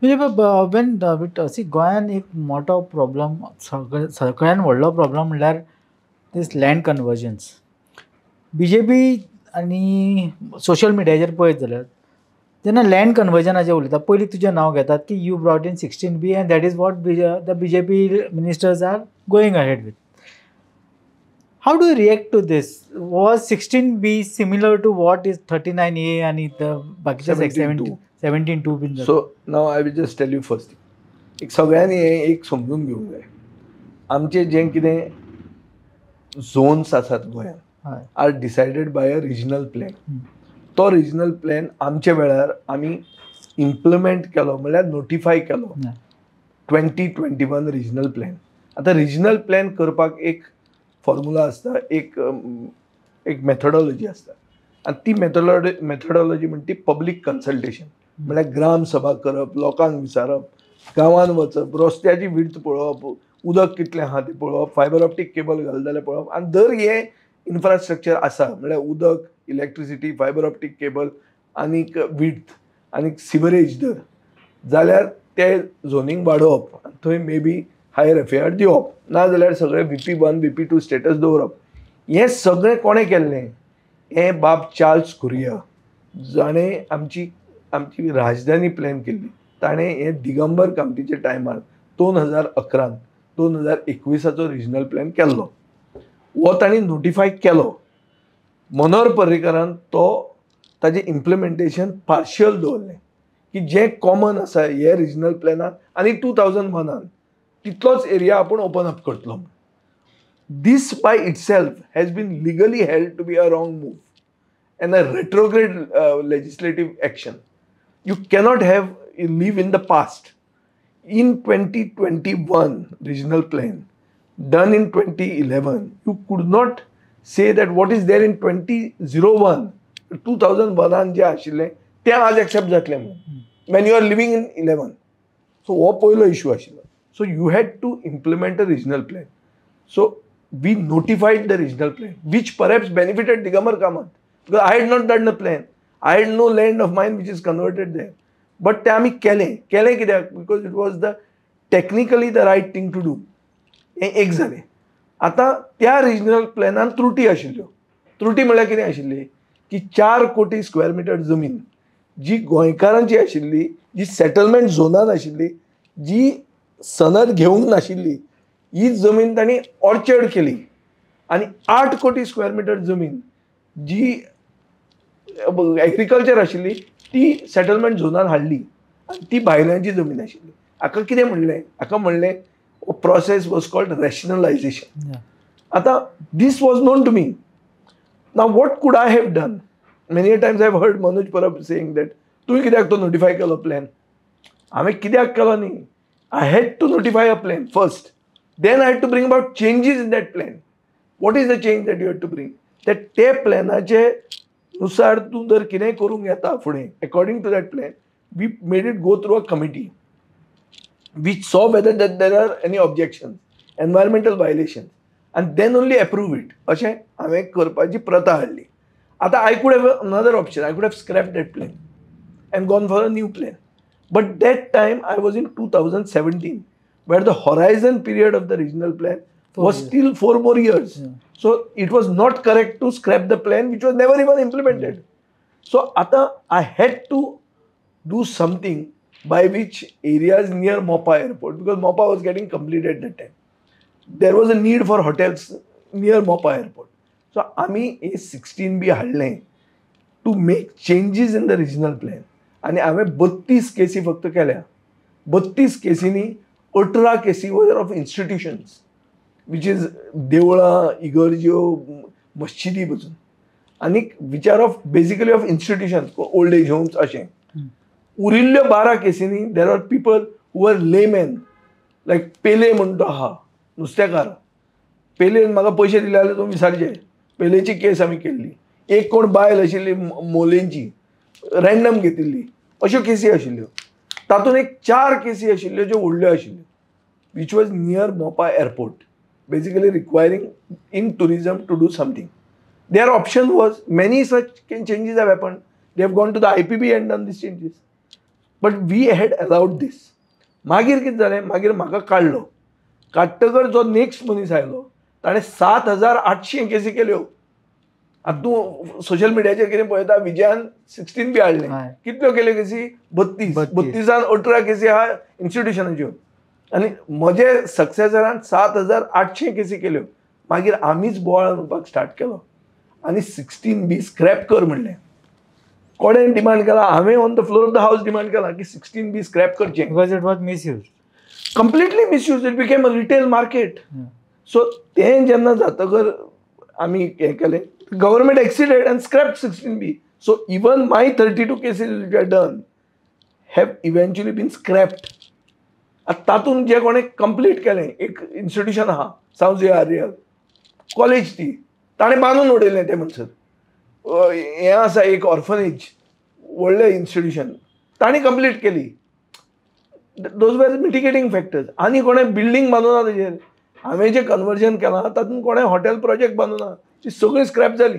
म्हणजे when she गोंयान एक मोठो प्रॉब्लम सगळ्यान व्हडलो प्रॉब्लम म्हणल्यार दीस लँड कन्वर्जन्स. BJP आनी सोशल मिडियाचेर पळयत जाल्यार जेन्ना लँड कन्वर्जनाचेर उलयता पयलीं तुजें नांव घेतात की you brought in 16B and that is what the BJP ministers are going ahead with. How do you react to this? Was 16B similar to what is 39A आणि बाकीच्या 17.2 बीन जाता? So now I will just tell you first. एक सगळ्यांनी एक समजून घेवंक जाय. आमचे जे कितें झोन्स आसात गोंयांत are decided by a regional plan. तो रिजनल प्लॅन आमच्या वेळार आमी इम्प्लिमेंट केलो म्हणल्यार नोटिफाय केलो 2021 रिजनल प्लॅन. आतां रिजनल प्लॅन करपाक एक फॉर्म्युला आसता, एक मेथडॉलॉजी आसता आनी ती मेथडॉलॉजी म्हणटा ती पब्लीक कन्सल्टेशन. म्हळ्यार ग्राम सभा करप, लोकांक विचारप, गांवांत वचप, रस्त्याची विड्थ पळोवप, उदक कितलें आहा तें पळोवप, फायबर ऑप्टीक केबल घाल जाल्यार पळोवप. आनी जर हे इन्फ्रास्ट्रक्चर आसा म्हळ्यार उदक, इलेक्ट्रिसिटी, फायबर ऑप्टीक केबल आनीक विड्थ आनीक सिवरेज जर जाल्यार ते झोनींग वाडोवप आनी थंय मे बी हायर FAR दिवप, ना जाल्यार सगळें VP1 VP2 स्टेटस दवरप. हें सगळें कोणें केल्लें? हें बाब चार्ल्स कुरिया जाणें आमची राजधानी प्लॅन केल्ली. ताणें हें दिगंबर कामतीच्या टायमार 2011 2021 रिजनल प्लॅन केल्लो. हो तांणी नोटिफाय केलो. मनोहर पर्रीकारान ताजें इम्प्लिमेंटेशन पार्शियल दवरलें की जें कॉमन आसा हे रिजनल प्लॅनान आनी 2001 तितलोच एरिया आपूण ओपन अप करतलो. This by itself has been legally held to be a wrong move and a retrograde legislative action. You cannot live in the past. In 2021 regional plan done in 2011, you could not say that what is there in 2001 जे आशिल्लें तें आज accept जातलें म्हणून when you are living in 11. So हो पयलो issue आशिल्लो. So you had to implement a regional plan. So we notified the regional plan, which perhaps benefited Digambar Kamat because I had not done the plan. I had no land of mine which is converted there. But ते आमी केलें कित्याक? Because it was the technically the right thing to do. हें एक जालें. आतां त्या regional प्लॅनान त्रुटी आशिल्ल्यो. त्रुटी म्हळ्यार कितें आशिल्ली की 4 कोटी स्क्वेअर मिटर जमीन जी गोंयकारांची आशिल्ली, जी सेटलमेंट झोनान आशिल्ली, जी सनद घेवंक नाशिल्ली, ही जमीन तांणी ऑर्चर्ड केली आनी 8 कोटी स्क्वेअर मिटर जमीन जी एग्रीकल्चर आशिल्ली ती सेटलमेंट झोनान हाडली आनी ती भायल्यांची जमीन आशिल्ली. हाका कितें म्हणलें? हाका म्हणलें प्रोसेस वॉज कॉल्ड रॅशनलायझेशन. आतां this was known to me. Now what could I have done? Many times I have heard Manoj Parab saying that तुवें कित्याक तो नोटिफाय केलो प्लॅन? हांवें कित्याक केलो न्ही. I had to notify a plan first. Then I had to bring about changes in that plan. What is the change that you had to bring? That ते प्लॅनाचे नुसार तूं जर कितेंय करूंक येता फुडें according to that plan, we made it go through a committee which saw whether that there are any objections, environmental violations, and then only approve it. अशें हांवें करपाची प्रथा हाडली. आतां I could have another option. I could have scrapped that plan and gone for a new plan. But that time I was in 2017, where the horizon period of the regional plan was still 4 more years. So it was not correct to scrap the plan which was never even implemented. So Ata, I had to do something by which areas near Mopa airport, because Mopa was getting completed at that time. There was a need for hotels near Mopa airport. So Ami a 16B hadle to make changes in the regional plan. आणि हांवें 32 केसी फक्त केल्या. 32 केसींनी 18 cases were of institutions which is देवळां, इगर्ज्यो, मस्जिदी पसून आनी विचार of basically of institutions old age homes अशें. उरिल्ल्यो 12 केसींनी there are people who are layman like पेले म्हणटा आहा नुस्तेकार. पेलेन म्हाका पयशे दिले जाल्यार तूं विचारचें. पेलेची केस आमी केल्ली. एक कोण बायल आशिल्ली मोलेंची रँडम घेतिल्ली, अश्यो केसी आशिल्ल्यो. तातूंत एक 4 केसी आशिल्ल्यो ज्यो व्हडल्यो आशिल्ल्यो which was near Mopa airport, basically requiring in tourism to do something. Their option was many such changes have happened. They have gone to the IPB and done these changes. But we had allowed this. मागीर कितें जालें, मागीर म्हाका काडलो. काडटकर जो next मनीस आयलो ताणें 7,800 केसी केल्यो. आतां तूं सोशल मिडियाचेर कितें पळयता, विजयान 16 बी हाडलें. कितल्यो केल्यो केसी? 32. 32 18 केसी आहा इन्स्टिट्युशनाच्यो. आनी म्हजे सक्सेसरान 7,800 केसी केल्यो. मागीर आमीच बोवाळ म्हणपाक स्टार्ट केलो आनी 16B स्क्रॅप कर म्हणलें. कोणें डिमांड केला? हांवें on the floor of the house demand केला की 16B स्क्रॅप करचें. Because it was misuse, completely misuse. It became a retail market. So तें जेन्ना जातकर आमी हें केलें, government acceded and scrap 16B. So even my 32 cases which are done have eventually been scrapped. आतां तातूंत जे कोणें कंप्लीट केलें, एक इन्स्टिट्युशन आहा सावजी आर्यल कॉलेज, ती ताणें बांदून उडयलें तें म्हणसर. हें आसा एक ऑर्फनेज, व्हडलें इन्स्टिट्युशन, ताणें कंप्लीट केली. Those were mitigating factors. आनी कोणें बिल्डींग बांदूना तेजेर. हांवें जें कन्वर्जन केलां तातूंत कोणें हॉटेल प्रोजेक्ट बांदूना. ती सगळी स्क्रॅप जाली.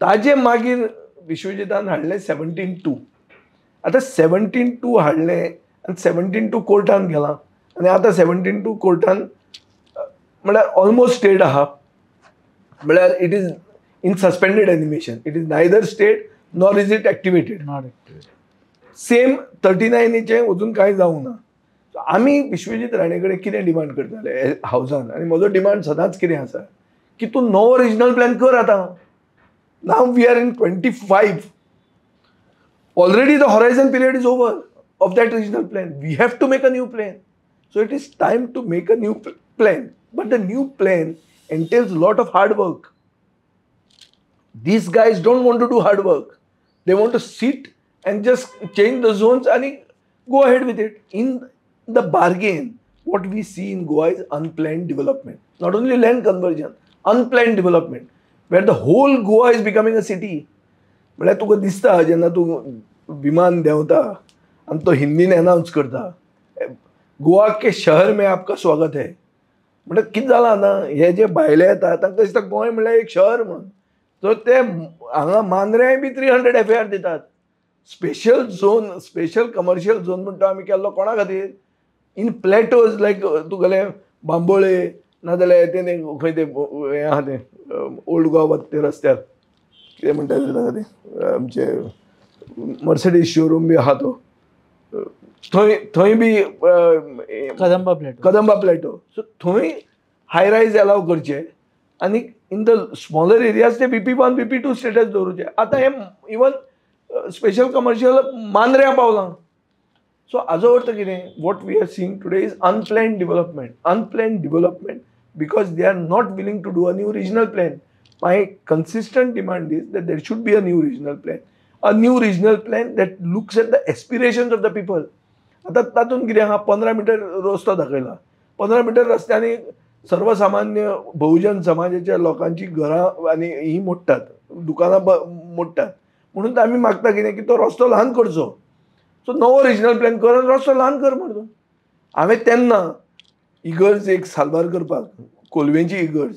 ताजे मागीर विश्वजितान हाडलें 17-2. आतां 17-2 हाडलें आनी 17-2 कोर्टान गेलां. आनी आतां 17-2 कोर्टान म्हळ्यार ऑलमोस्ट स्टेट आहा. म्हळ्यार it is in suspended animation. It is neither state nor is it activated. Same 39चे अजून कांय जावंक ना. आमी विश्वजीत राणे कडेन कितें डिमांड करताले हावसान, आनी म्हजो डिमांड सदांच कितें आसा की तूं नवो रिजनल प्लॅन कर. आतां now we are in 25. Already the horizon period is over of that regional plan. We have to make a new plan. So it is time to make a new plan. But the new plan entails a lot of hard work. These guys don't want to do hard work. They want to sit and just change the zones and go ahead with it. In the bargain, what we see in Goa is unplanned development. Not only land conversion, unplanned development, where the whole Goa is becoming a city. म्हळ्यार तुका दिसता जेन्ना तूं विमान देंवता आनी तो हिंदीन अनाउन्स करता, गोवा के शहर में आपका स्वागत है. म्हणल्यार कितें जालां ना, हे जे भायले येता तांकां दिसता गोंय म्हणल्यार एक शहर म्हणून. सो ते हांगा मांद्र्याय बी 300 FAR दितात. Special zone, special commercial zone म्हणटा आमी केल्लो कोणा खातीर? इन प्लॅटोज लायक तुगेले बांबोळे नाजाल्यार ते खंय ते हें आहा तें ओल्ड गोवा वता ते रस्त्यार कितें म्हणटा ताका तें आमचे मर्सिडीज शोरूम बी आहा तो, थंय बी कदंबा प्लॅटो. सो थंय हाय रायज अलाव करचे आनी इन द स्मॉलर एरियाज ते BP1 BP2 स्टेटस दवरचे. आतां हे इवन स्पेशल कमर्शियल मांद्र्या पावलां. सो हाजो अर्थ कितें? What we are seeing today is unplanned development. Unplanned development because they are not willing to do a new regional plan. My consistent demand is that there should be a new regional plan. A new regional plan that looks at the aspirations of the people. आतां तातूंत कितें आहा? 15 metre रस्तो दाखयला. 15 metre रस्त्यांनी सर्वसामान्य बहुजन समाजाच्या लोकांची घरां आनी ही मोडटात, दुकानां मोडटात. म्हणून आमी मागता कितें की तो रस्तो ल्हान करचो. सो नवो रिजनल प्लॅन कर आनी रस्तो ल्हान कर म्हणून. हांवें तेन्ना इगर्ज एक सालबार करपाक, कोलवेची इगर्ज,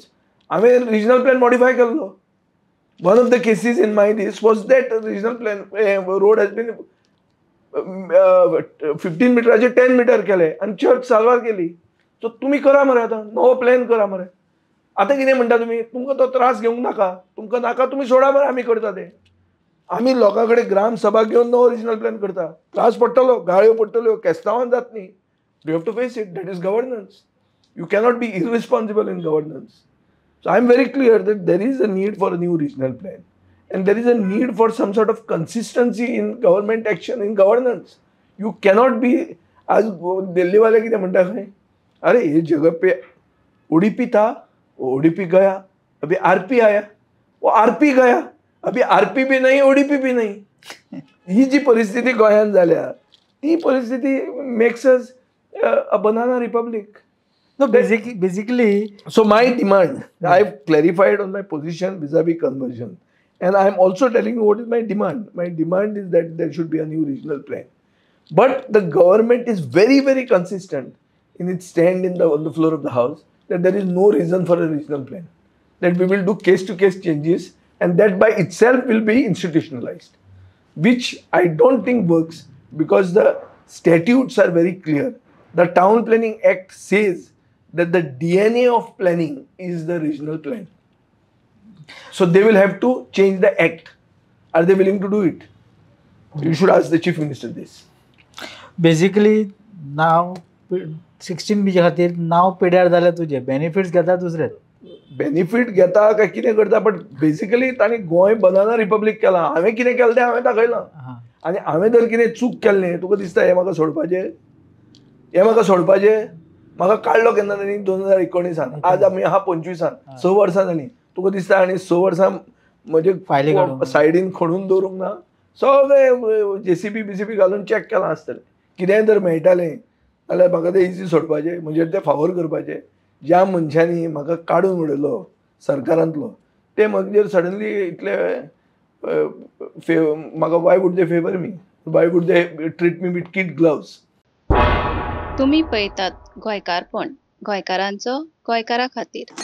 हांवें रिजनल प्लॅन मॉडिफाय केल्लो. One of the cases in my days was that regional plan road has been 15 मिटराचे 10 मिटर केले आनी चर्च सालवार केली. सो तुमी करा मरे, आतां नवो प्लॅन करा मरे. आतां कितें म्हणटा तुमी? तुमकां तो त्रास घेवंक नाका, तुमकां नाका तुमी सोडा मरे, आमी करता तें. आमी लोकां कडेन ग्राम सभा घेवन नवो रिजनल प्लॅन करता. त्रास पडटलो, गाळयो पडटल्यो, केस्तांवान जात न्ही. You have to face it. That is governance. You cannot be irresponsible in governance. So I am very clear that there is a need for a new regional plan and there is a need for some sort of consistency in government action in governance. You cannot be आज दिल्ली वाले कितें म्हणटा खंय, अरे ये जगह पे ODP था, ओडीपी गया, अभी आरपी आया, वो आरपी गया, अभी आरपी भी नहीं, ओडीपी भी नहीं. ही जी परिस्थिती गोंयांत जाल्या ती परिस्थिती makes us a banana Republic. No, basically. So my demand, I have clarified on my position vis-a-vis conversion. And I am also telling you what is my demand. My demand is that there should be a new regional plan. But the government is very, very consistent in its stand on the floor of the house that there is no reason for a regional plan. That we will do case-to-case changes and that by itself will be institutionalized. Which I don't think works because the statutes are very clear. The Town Planning Act says that the DNA of planning is the regional plan. So they will have to change the act. Are they willing to do it? You should ask the Chief Minister this. Basically now 16B खातीर नाव पिड्यार जाल्यार तुजे benefits घेता दुसरे benefit घेता काय कितें करता, but basically तांणी गोंय बनाना रिपब्लीक केला. हांवें कितें केलें तें हांवें दाखयलां. आनी हांवें जर कितें चूक केल्लें तुका दिसता हें म्हाका सोडपाचें म्हाका काडलो केन्ना तांणी 2019 आज आमी आहा 25 6 वर्सां जालीं. तुका दिसता आनी 6 वर्सां म्हणजे सायडीन खणून दवरूंक ना. सगळें JCB BCB घालून चॅक केलां आसतलें. कितेंय जर मेळटालें जाल्यार म्हाका तें इजी सोडपाचें, म्हणजे तें फावोर करपाचें. ज्या मनशांनी म्हाका काडून उडयलो सरकारांतलो ते म्हजेर सडनली इतले म्हाका why would they favour me, why would they treat me with kid gloves. तुम्ही पळयतात गोंयकारपण, गोंयकारांचो गोंयकारा खातीर.